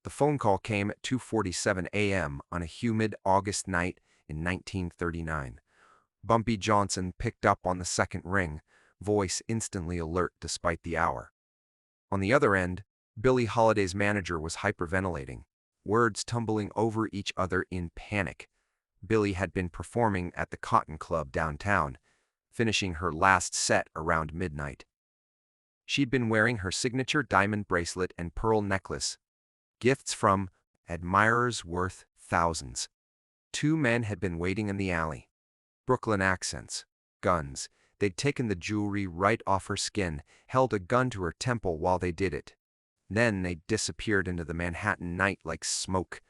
The phone call came at 2:47 a.m. on a humid August night in 1939. Bumpy Johnson picked up on the second ring, voice instantly alert despite the hour. On the other end, Billie Holiday's manager was hyperventilating, words tumbling over each other in panic. Billie had been performing at the Cotton Club downtown, finishing her last set around midnight. She'd been wearing her signature diamond bracelet and pearl necklace, gifts from admirers worth thousands. Two men had been waiting in the alley. Brooklyn accents, guns. They'd taken the jewelry right off her skin, held a gun to her temple while they did it. Then they disappeared into the Manhattan night like smoke.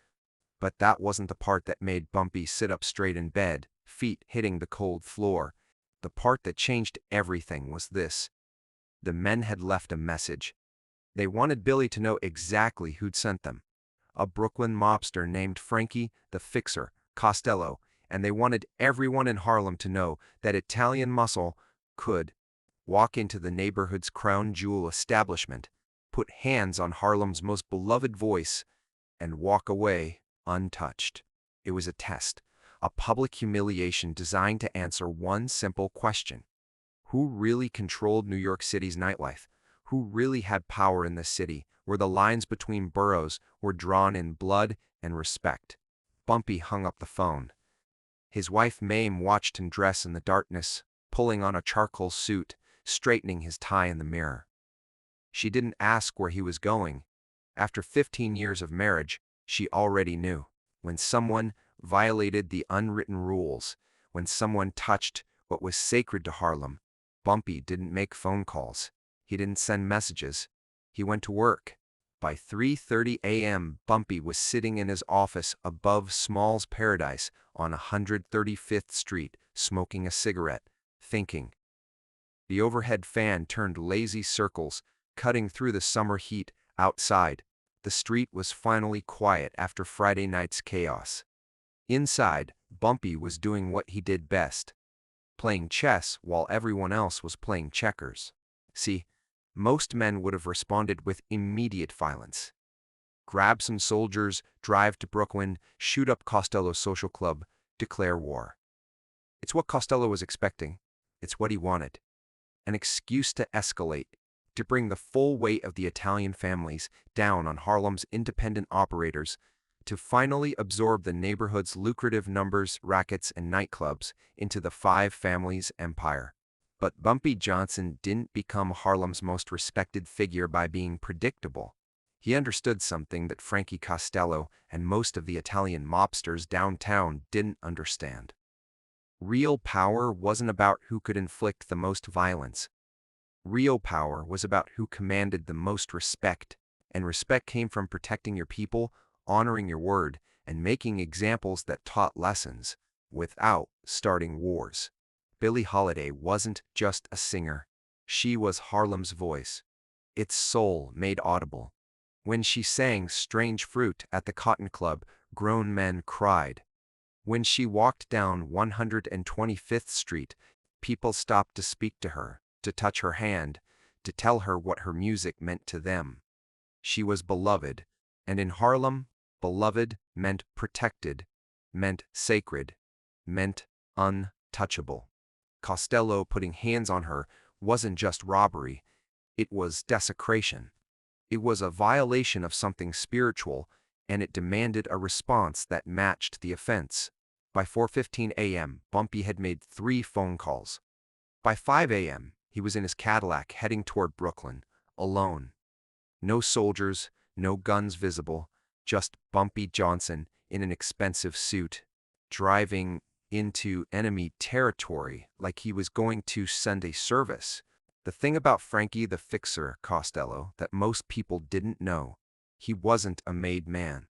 But that wasn't the part that made Bumpy sit up straight in bed, feet hitting the cold floor. The part that changed everything was this. The men had left a message. They wanted Billie to know exactly who'd sent them. A Brooklyn mobster named Frankie the Fixer Costello, and they wanted everyone in Harlem to know that Italian muscle could walk into the neighborhood's crown jewel establishment, put hands on Harlem's most beloved voice, and walk away untouched. It was a test, a public humiliation designed to answer one simple question. Who really controlled New York City's nightlife? Who really had power in the city, where the lines between boroughs were drawn in blood and respect? Bumpy hung up the phone. His wife Mame watched him dress in the darkness, pulling on a charcoal suit, straightening his tie in the mirror. She didn't ask where he was going. After 15 years of marriage, she already knew. When someone violated the unwritten rules, when someone touched what was sacred to Harlem, Bumpy didn't make phone calls. He didn't send messages. He went to work. By 3:30 a.m., Bumpy was sitting in his office above Small's Paradise on 135th Street, smoking a cigarette, thinking. The overhead fan turned lazy circles, cutting through the summer heat outside. The street was finally quiet after Friday night's chaos. Inside, Bumpy was doing what he did best, playing chess while everyone else was playing checkers. See, most men would have responded with immediate violence. Grab some soldiers, drive to Brooklyn, shoot up Costello's social club, declare war. It's what Costello was expecting. It's what he wanted. An excuse to escalate, to bring the full weight of the Italian families down on Harlem's independent operators, to finally absorb the neighborhood's lucrative numbers, rackets, and nightclubs into the five families' empire. But Bumpy Johnson didn't become Harlem's most respected figure by being predictable. He understood something that Frankie Costello and most of the Italian mobsters downtown didn't understand. Real power wasn't about who could inflict the most violence. Real power was about who commanded the most respect, and respect came from protecting your people, honoring your word, and making examples that taught lessons, without starting wars. Billie Holiday wasn't just a singer. She was Harlem's voice, its soul made audible. When she sang Strange Fruit at the Cotton Club, grown men cried. When she walked down 125th Street, people stopped to speak to her, to touch her hand, to tell her what her music meant to them. She was beloved, and in Harlem, beloved meant protected, meant sacred, meant untouchable. Costello putting hands on her wasn't just robbery, it was desecration. It was a violation of something spiritual, and it demanded a response that matched the offense. By 4:15 a.m., Bumpy had made 3 phone calls. By 5 a.m., he was in his Cadillac heading toward Brooklyn, alone. No soldiers, no guns visible, just Bumpy Johnson in an expensive suit, driving into enemy territory like he was going to Sunday service. The thing about Frankie the Fixer Costello that most people didn't know, he wasn't a made man.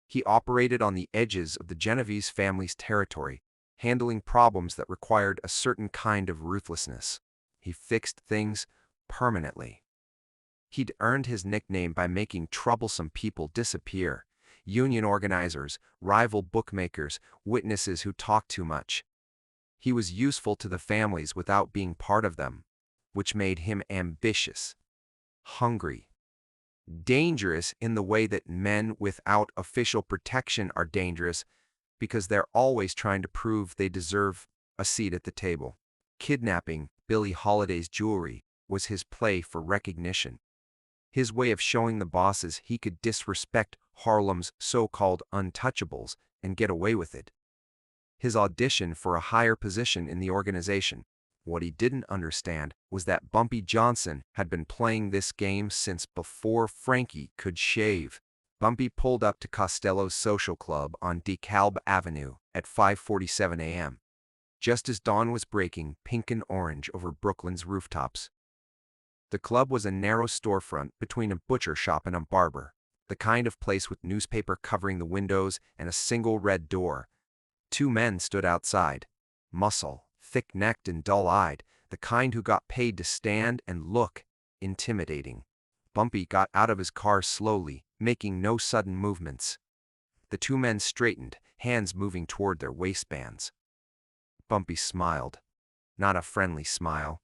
He operated on the edges of the Genovese family's territory, handling problems that required a certain kind of ruthlessness. He fixed things permanently. He'd earned his nickname by making troublesome people disappear. Union organizers, rival bookmakers, witnesses who talked too much. He was useful to the families without being part of them, which made him ambitious, hungry. Dangerous in the way that men without official protection are dangerous because they're always trying to prove they deserve a seat at the table. Kidnapping Billie Holiday's jewelry was his play for recognition. His way of showing the bosses he could disrespect Harlem's so-called untouchables and get away with it. His audition for a higher position in the organization. What he didn't understand was that Bumpy Johnson had been playing this game since before Frankie could shave. Bumpy pulled up to Costello's social club on DeKalb Avenue at 5:47 a.m., just as dawn was breaking pink and orange over Brooklyn's rooftops. The club was a narrow storefront between a butcher shop and a barber, the kind of place with newspaper covering the windows and a single red door. Two men stood outside, muscle, thick-necked and dull-eyed, the kind who got paid to stand and look intimidating. Bumpy got out of his car slowly, making no sudden movements. The two men straightened, hands moving toward their waistbands. Bumpy smiled. Not a friendly smile.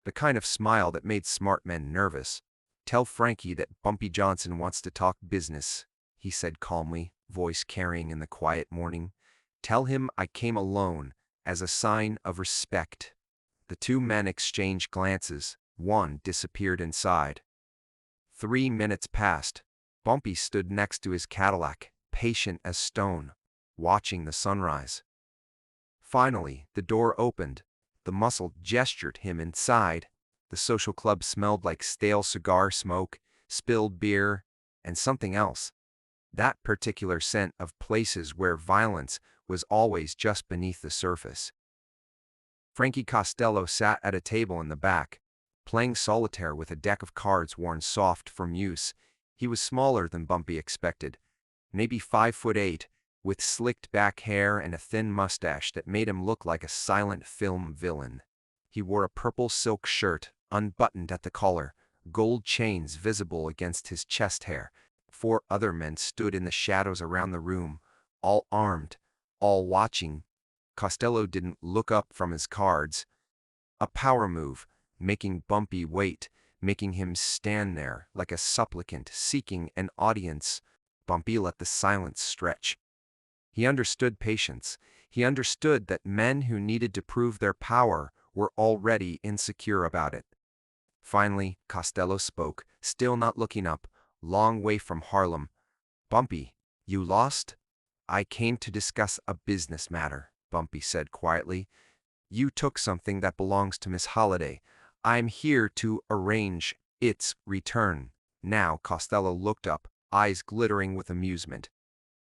The kind of smile that made smart men nervous. "Tell Frankie that Bumpy Johnson wants to talk business," he said calmly, voice carrying in the quiet morning. "Tell him I came alone, as a sign of respect." The two men exchanged glances. One disappeared inside. 3 minutes passed. Bumpy stood next to his Cadillac, patient as stone, watching the sunrise. Finally, the door opened. The muscle gestured him inside. The social club smelled like stale cigar smoke, spilled beer, and something else. That particular scent of places where violence was always just beneath the surface. Frankie Costello sat at a table in the back, playing solitaire with a deck of cards worn soft from use. He was smaller than Bumpy expected, maybe 5'8", with slicked back hair and a thin mustache that made him look like a silent film villain. He wore a purple silk shirt, unbuttoned at the collar, gold chains visible against his chest hair. 4 other men stood in the shadows around the room, all armed, all watching. Costello didn't look up from his cards. A power move, making Bumpy wait, making him stand there like a supplicant seeking an audience. Bumpy let the silence stretch. He understood patience. He understood that men who needed to prove their power were already insecure about it. Finally, Costello spoke, still not looking up, long way from Harlem. "Bumpy, you lost?" "I came to discuss a business matter," Bumpy said quietly. "You took something that belongs to Miss Holiday. I'm here to arrange its return." Now Costello looked up, eyes glittering with amusement.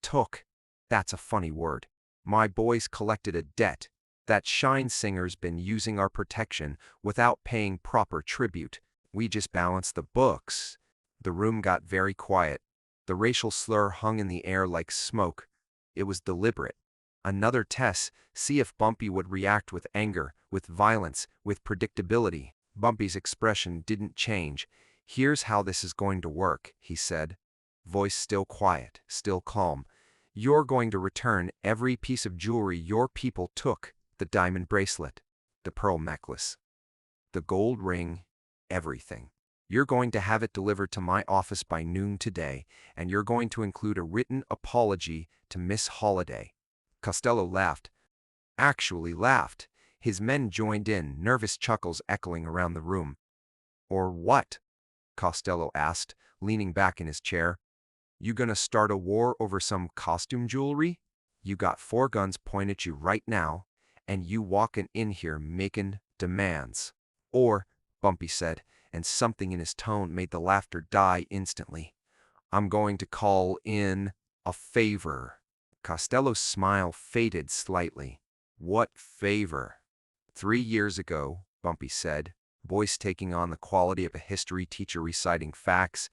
"Took? That's a funny word. My boys collected a debt. That Shine Singer's been using our protection without paying proper tribute. We just balanced the books." The room got very quiet. The racial slur hung in the air like smoke. It was deliberate. Another test, see if Bumpy would react with anger, with violence, with predictability. Bumpy's expression didn't change. "Here's how this is going to work," he said. Voice still quiet, still calm. "You're going to return every piece of jewelry your people took. The diamond bracelet, the pearl necklace, the gold ring, everything. You're going to have it delivered to my office by noon today, and you're going to include a written apology to Miss Holiday." Costello laughed. Actually laughed. His men joined in, nervous chuckles echoing around the room. "Or what?" Costello asked, leaning back in his chair. "You gonna start a war over some costume jewelry? You got 4 guns pointed at you right now, and you walking in here making demands. Or," Bumpy said, and something in his tone made the laughter die instantly, "I'm going to call in a favor." Costello's smile faded slightly. "What favor?" 3 years ago, Bumpy said, voice taking on the quality of a history teacher reciting facts,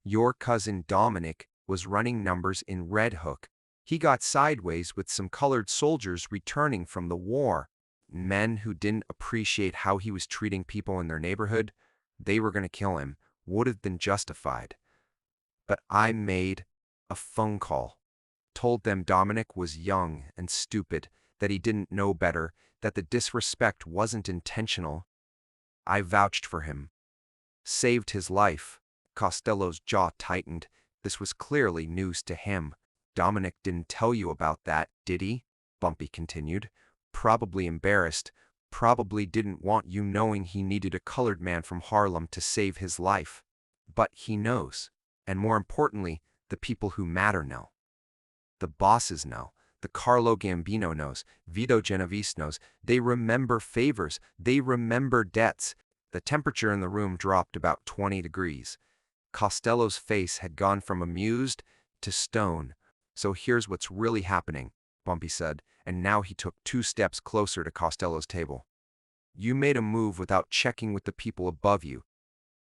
"your cousin Dominic was running numbers in Red Hook. He got sideways with some colored soldiers returning from the war. Men who didn't appreciate how he was treating people in their neighborhood. They were going to kill him. Would have been justified. But I made a phone call. Told them Dominic was young and stupid, that he didn't know better, that the disrespect wasn't intentional. I vouched for him. Saved his life. Costello's jaw tightened. This was clearly news to him. Dominic didn't tell you about that, did he? Bumpy continued. Probably embarrassed. Probably didn't want you knowing he needed a colored man from Harlem to save his life. But he knows. And more importantly, the people who matter know. The bosses know. The Carlo Gambino knows. Vito Genovese knows. They remember favors. They remember debts. The temperature in the room dropped about 20 degrees. Costello's face had gone from amused to stone. So here's what's really happening, Bumpy said, and now he took 2 steps closer to Costello's table. You made a move without checking with the people above you.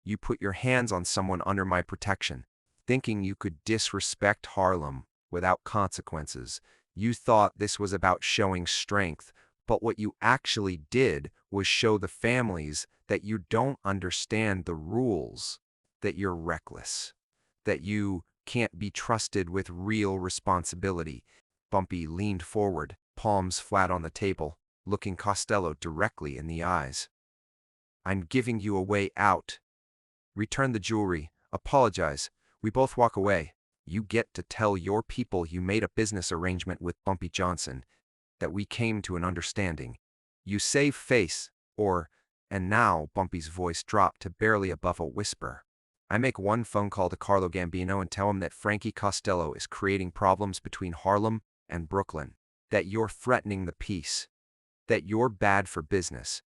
You put your hands on someone under my protection, thinking you could disrespect Harlem without consequences. You thought this was about showing strength, but what you actually did was show the families that you don't understand the rules, that you're reckless, that you can't be trusted with real responsibility. Bumpy leaned forward, palms flat on the table, looking Costello directly in the eyes. I'm giving you a way out. Return the jewelry, apologize, we both walk away. You get to tell your people you made a business arrangement with Bumpy Johnson, that we came to an understanding. You save face, and now Bumpy's voice dropped to barely above a whisper. I make 1 phone call to Carlo Gambino and tell him that Frankie Costello is creating problems between Harlem and Brooklyn, that you're threatening the peace, that you're bad for business.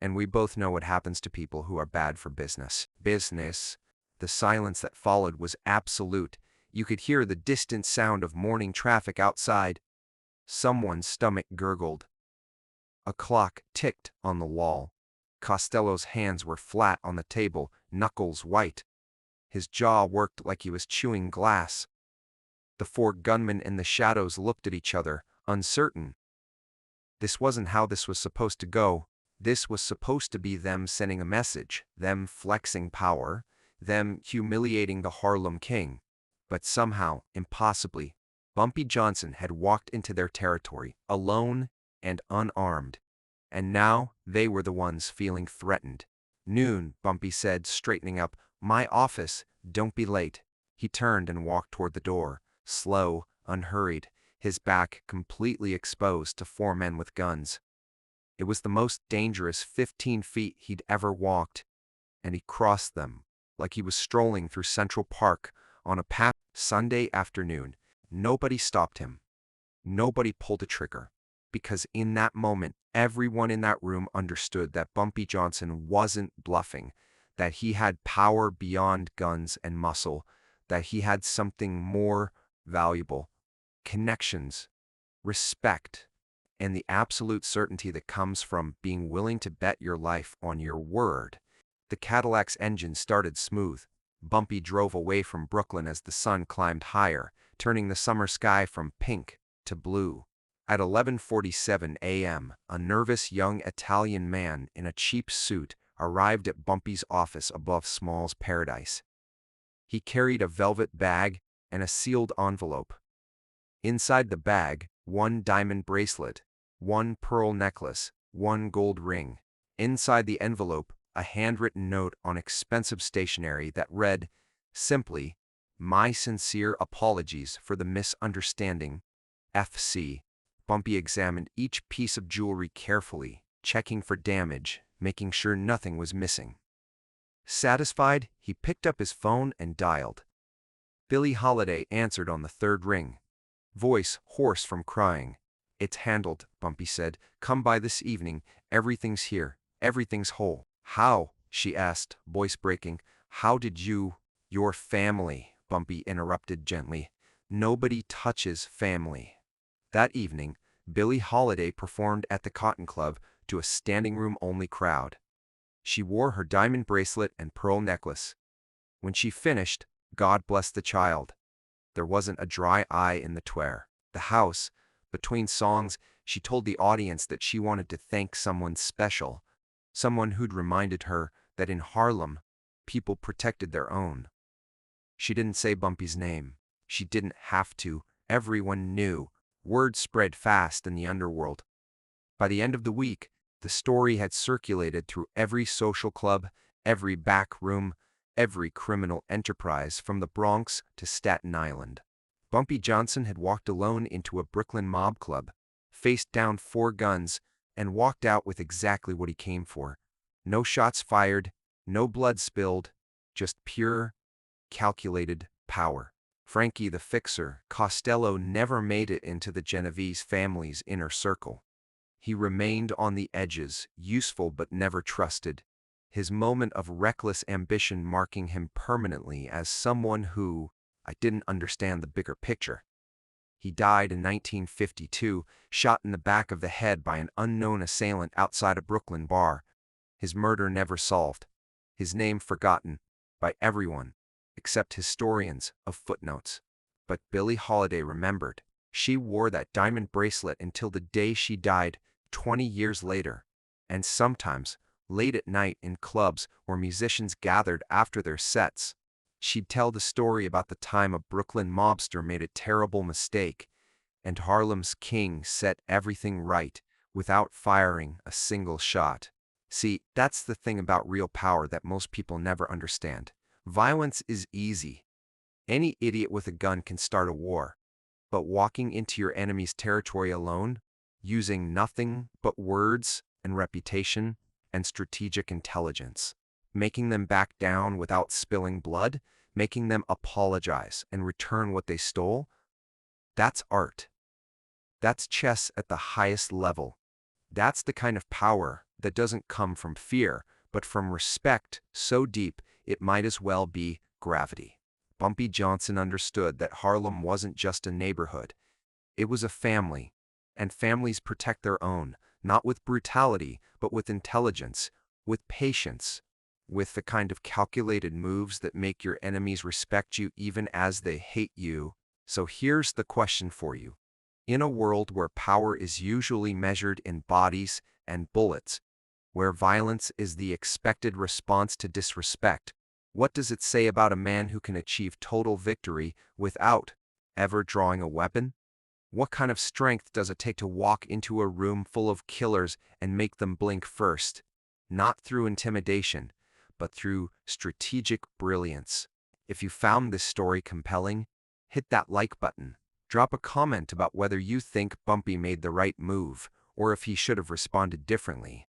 And we both know what happens to people who are bad for business. Business. The silence that followed was absolute. You could hear the distant sound of morning traffic outside. Someone's stomach gurgled. A clock ticked on the wall. Costello's hands were flat on the table, knuckles white. His jaw worked like he was chewing glass. The 4 gunmen in the shadows looked at each other, uncertain. This wasn't how this was supposed to go. This was supposed to be them sending a message, them flexing power, them humiliating the Harlem King. But somehow, impossibly, Bumpy Johnson had walked into their territory, alone and unarmed. And now they were the ones feeling threatened. Noon, Bumpy said, straightening up. My office, don't be late. He turned and walked toward the door, slow, unhurried, his back completely exposed to 4 men with guns. It was the most dangerous 15 feet he'd ever walked, and he crossed them like he was strolling through Central Park on a path. Sunday afternoon. Nobody stopped him. Nobody pulled a trigger, because in that moment, everyone in that room understood that Bumpy Johnson wasn't bluffing, that he had power beyond guns and muscle, that he had something more valuable: connections, respect, and the absolute certainty that comes from being willing to bet your life on your word. The Cadillac's engine started smooth. Bumpy drove away from Brooklyn as the sun climbed higher, turning the summer sky from pink to blue. At 11:47 a.m., a nervous young Italian man in a cheap suit arrived at Bumpy's office above Small's Paradise. He carried a velvet bag and a sealed envelope. Inside the bag, 1 diamond bracelet, 1 pearl necklace, 1 gold ring. Inside the envelope, a handwritten note on expensive stationery that read, simply, My sincere apologies for the misunderstanding. FC. Bumpy examined each piece of jewelry carefully, checking for damage, making sure nothing was missing. Satisfied, he picked up his phone and dialed. Billie Holiday answered on the 3rd ring. Voice hoarse from crying. It's handled, Bumpy said. Come by this evening. Everything's here. Everything's whole. How? She asked, voice breaking. How did you? Your family, Bumpy interrupted gently. Nobody touches family. That evening, Billie Holiday performed at the Cotton Club to a standing-room-only crowd. She wore her diamond bracelet and pearl necklace. When she finished, God bless the child. There wasn't a dry eye in the twere. The house, between songs, she told the audience that she wanted to thank someone special, someone who'd reminded her that in Harlem, people protected their own. She didn't say Bumpy's name. She didn't have to. Everyone knew. Word spread fast in the underworld. By the end of the week, the story had circulated through every social club, every back room, every criminal enterprise from the Bronx to Staten Island. Bumpy Johnson had walked alone into a Brooklyn mob club, faced down 4 guns, and walked out with exactly what he came for. No shots fired, no blood spilled, just pure, calculated power. Frankie the Fixer Costello never made it into the Genovese family's inner circle. He remained on the edges, useful but never trusted, his moment of reckless ambition marking him permanently as someone who, I didn't understand the bigger picture. He died in 1952, shot in the back of the head by an unknown assailant outside a Brooklyn bar. His murder never solved, his name forgotten by everyone except historians of footnotes. But Billie Holiday remembered. She wore that diamond bracelet until the day she died 20 years later. And sometimes, late at night in clubs where musicians gathered after their sets, she'd tell the story about the time a Brooklyn mobster made a terrible mistake, and Harlem's king set everything right without firing a single shot. See, that's the thing about real power that most people never understand. Violence is easy. Any idiot with a gun can start a war. But walking into your enemy's territory alone, using nothing but words and reputation and strategic intelligence, making them back down without spilling blood, making them apologize and return what they stole, that's art. That's chess at the highest level. That's the kind of power that doesn't come from fear, but from respect so deep it might as well be gravity. Bumpy Johnson understood that Harlem wasn't just a neighborhood. It was a family, and families protect their own, not with brutality, but with intelligence, with patience, with the kind of calculated moves that make your enemies respect you even as they hate you. So here's the question for you. In a world where power is usually measured in bodies and bullets, where violence is the expected response to disrespect, what does it say about a man who can achieve total victory without ever drawing a weapon? What kind of strength does it take to walk into a room full of killers and make them blink first? Not through intimidation, but through strategic brilliance. If you found this story compelling, hit that like button. Drop a comment about whether you think Bumpy made the right move or if he should have responded differently.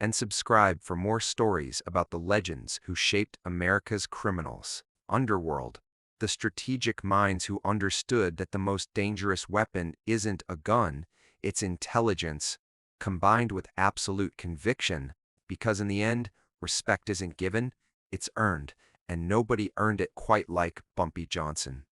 And subscribe for more stories about the legends who shaped America's criminals. Underworld, the strategic minds who understood that the most dangerous weapon isn't a gun, it's intelligence, combined with absolute conviction, because in the end, respect isn't given, it's earned, and nobody earned it quite like Bumpy Johnson.